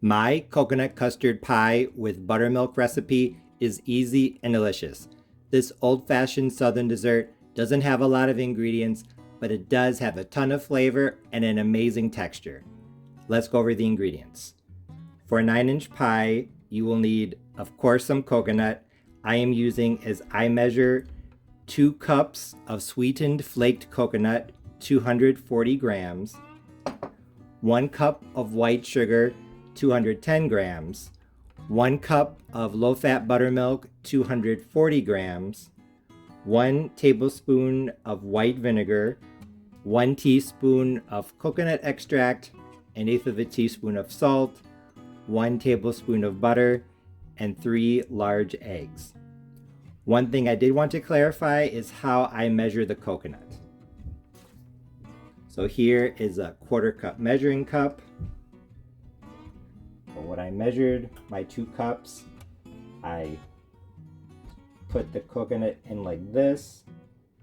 My coconut custard pie with buttermilk recipe is easy and delicious. This old-fashioned southern dessert doesn't have a lot of ingredients, but it does have a ton of flavor and an amazing texture. Let's go over the ingredients. For a 9-inch pie, you will need, of course, some coconut. I am using, as I measure, 2 cups of sweetened flaked coconut, 240 grams, 1 cup of white sugar, 210 grams, 1 cup of low-fat buttermilk, 240 grams, 1 tablespoon of white vinegar, 1 teaspoon of coconut extract, 1/8 of a teaspoon of salt, 1 tablespoon of butter, and 3 large eggs. One thing I did want to clarify is how I measure the coconut. So here is a 1/4 cup measuring cup. For what I measured, my 2 cups, I put the coconut in like this.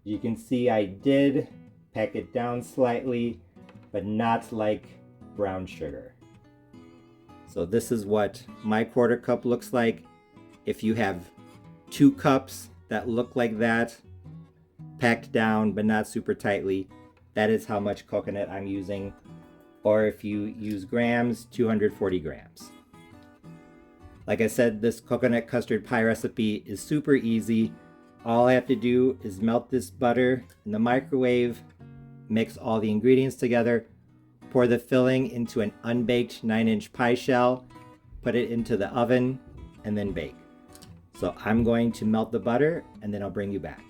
You can see I did pack it down slightly, but not like brown sugar. So this is what my 1/4 cup looks like. If you have 2 cups that look like that, packed down but not super tightly, that is how much coconut I'm using. Or if you use grams, 240 grams. Like I said, this coconut custard pie recipe is super easy. All I have to do is melt this butter in the microwave, mix all the ingredients together, pour the filling into an unbaked 9-inch pie shell, put it into the oven, and then bake. So I'm going to melt the butter and then I'll bring you back.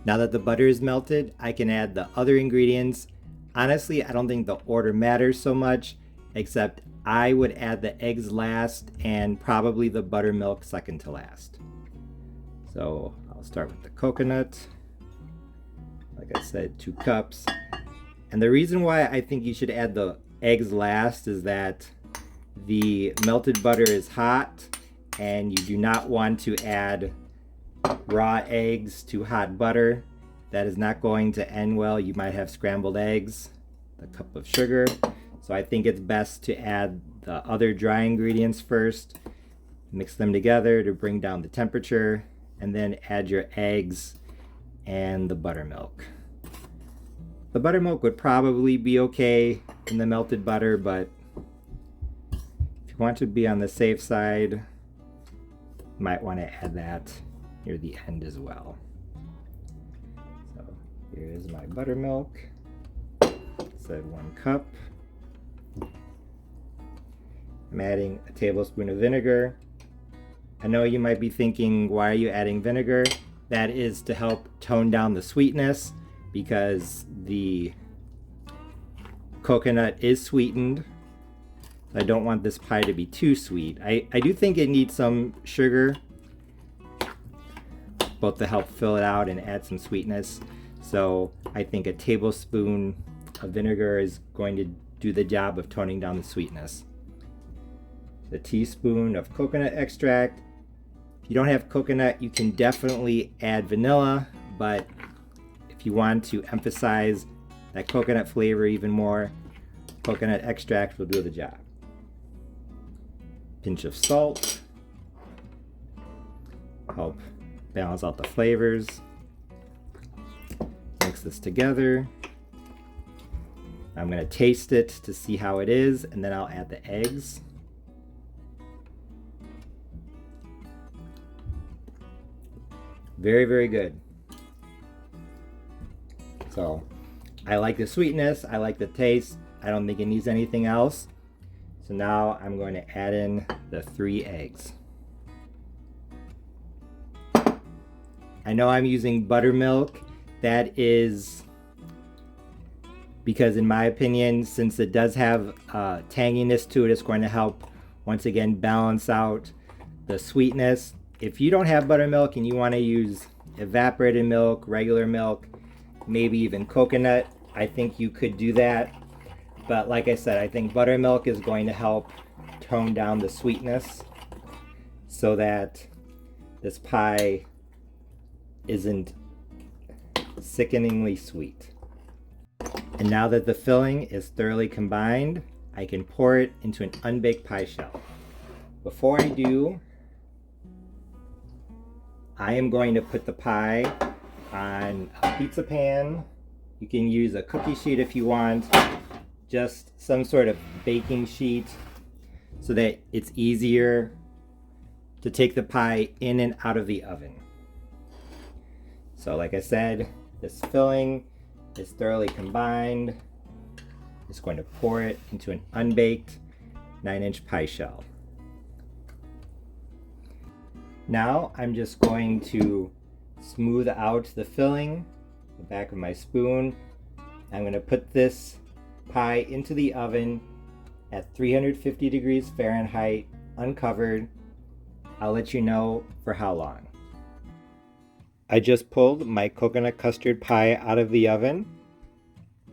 Now that the butter is melted, I can add the other ingredients. Honestly, I don't think the order matters so much, except I would add the eggs last and probably the buttermilk second to last. So I'll start with the coconut. Like I said, 2 cups. And the reason why I think you should add the eggs last is that the melted butter is hot and you do not want to add raw eggs to hot butter. That is not going to end well. You might have scrambled eggs, a cup of sugar. So I think it's best to add the other dry ingredients first, mix them together to bring down the temperature, and then add your eggs and the buttermilk. The buttermilk would probably be okay in the melted butter, but if you want to be on the safe side, you might want to add that near the end as well. So here is my buttermilk. Said 1 cup. I'm adding a tablespoon of vinegar. I know you might be thinking, why are you adding vinegar? That is to help tone down the sweetness because the coconut is sweetened. I don't want this pie to be too sweet. I do think it needs some sugar, both to help fill it out and add some sweetness. So I think a tablespoon of vinegar is going to do the job of toning down the sweetness. A teaspoon of coconut extract. If you don't have coconut, you can definitely add vanilla, but if you want to emphasize that coconut flavor even more, coconut extract will do the job. Pinch of salt. Help balance out the flavors. Mix this together. I'm going to taste it to see how it is, and then I'll add the eggs. Very, very good. So I like the sweetness, I like the taste. I don't think it needs anything else. So now I'm going to add in the 3 eggs. I know I'm using buttermilk. That is because, in my opinion, since it does have tanginess to it, it's going to help once again balance out the sweetness. If you don't have buttermilk and you want to use evaporated milk, regular milk, maybe even coconut, I think you could do that. But like I said, I think buttermilk is going to help tone down the sweetness so that this pie isn't sickeningly sweet. And now that the filling is thoroughly combined, I can pour it into an unbaked pie shell. Before I do, I am going to put the pie on a pizza pan. You can use a cookie sheet if you want, just some sort of baking sheet so that it's easier to take the pie in and out of the oven. So like I said, this filling is thoroughly combined. I'm just going to pour it into an unbaked 9-inch pie shell. Now I'm just going to smooth out the filling with the back of my spoon. I'm going to put this pie into the oven at 350 degrees Fahrenheit, uncovered. I'll let you know for how long. I just pulled my coconut custard pie out of the oven.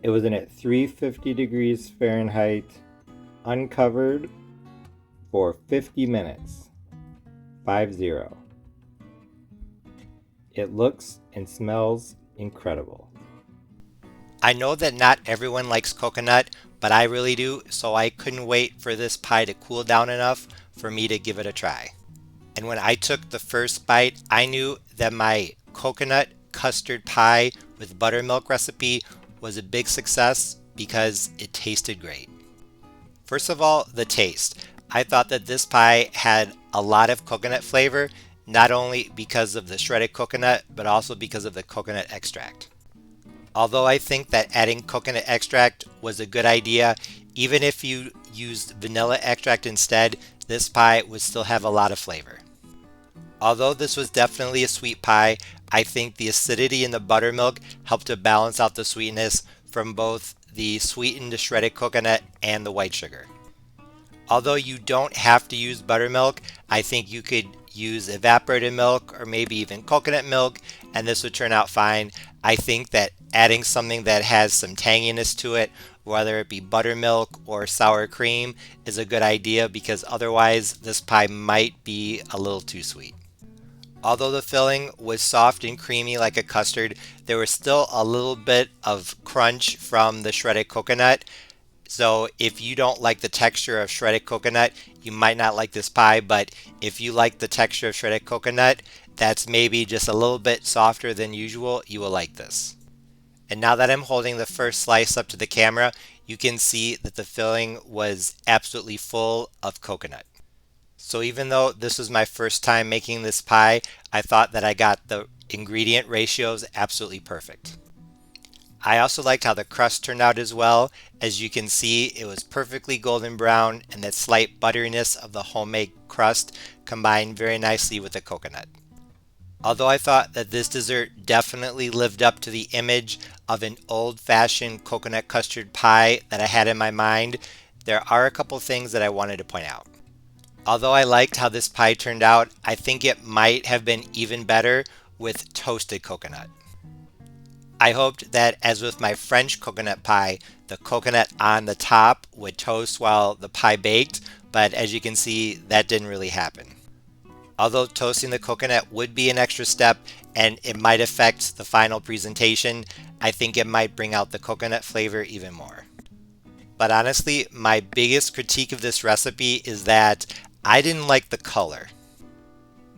It was in at 350 degrees Fahrenheit, uncovered, for 50 minutes. 50. It looks and smells incredible. I know that not everyone likes coconut, but I really do, so I couldn't wait for this pie to cool down enough for me to give it a try. And when I took the first bite, I knew that my coconut custard pie with buttermilk recipe was a big success because it tasted great. First of all, the taste. I thought that this pie had a lot of coconut flavor, not only because of the shredded coconut, but also because of the coconut extract. Although I think that adding coconut extract was a good idea, even if you used vanilla extract instead, this pie would still have a lot of flavor. Although this was definitely a sweet pie, I think the acidity in the buttermilk helped to balance out the sweetness from both the sweetened shredded coconut and the white sugar. Although you don't have to use buttermilk, I think you could use evaporated milk or maybe even coconut milk, and this would turn out fine. I think that adding something that has some tanginess to it, whether it be buttermilk or sour cream, is a good idea because otherwise this pie might be a little too sweet. Although the filling was soft and creamy like a custard, there was still a little bit of crunch from the shredded coconut. So if you don't like the texture of shredded coconut, you might not like this pie, but if you like the texture of shredded coconut, that's maybe just a little bit softer than usual, you will like this. And now that I'm holding the first slice up to the camera, you can see that the filling was absolutely full of coconut. So even though this was my first time making this pie, I thought that I got the ingredient ratios absolutely perfect. I also liked how the crust turned out as well. As you can see, it was perfectly golden brown, and that slight butteriness of the homemade crust combined very nicely with the coconut. Although I thought that this dessert definitely lived up to the image of an old-fashioned coconut custard pie that I had in my mind, there are a couple things that I wanted to point out. Although I liked how this pie turned out, I think it might have been even better with toasted coconut. I hoped that, as with my French coconut pie, the coconut on the top would toast while the pie baked, but as you can see, that didn't really happen. Although toasting the coconut would be an extra step and it might affect the final presentation, I think it might bring out the coconut flavor even more. But honestly, my biggest critique of this recipe is that I didn't like the color.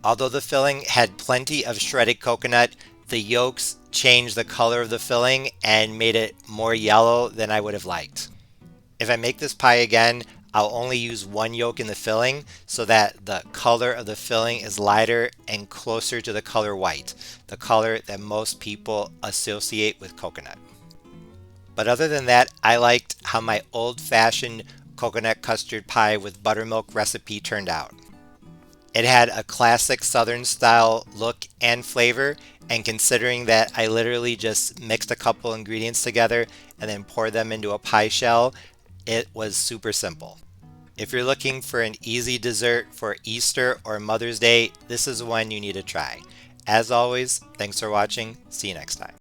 Although the filling had plenty of shredded coconut, the yolks changed the color of the filling and made it more yellow than I would have liked. If I make this pie again, I'll only use one yolk in the filling so that the color of the filling is lighter and closer to the color white, the color that most people associate with coconut. But other than that, I liked how my old-fashioned coconut custard pie with buttermilk recipe turned out. It had a classic Southern style look and flavor, and considering that I literally just mixed a couple ingredients together and then poured them into a pie shell, it was super simple. If you're looking for an easy dessert for Easter or Mother's Day, this is one you need to try. As always, thanks for watching. See you next time.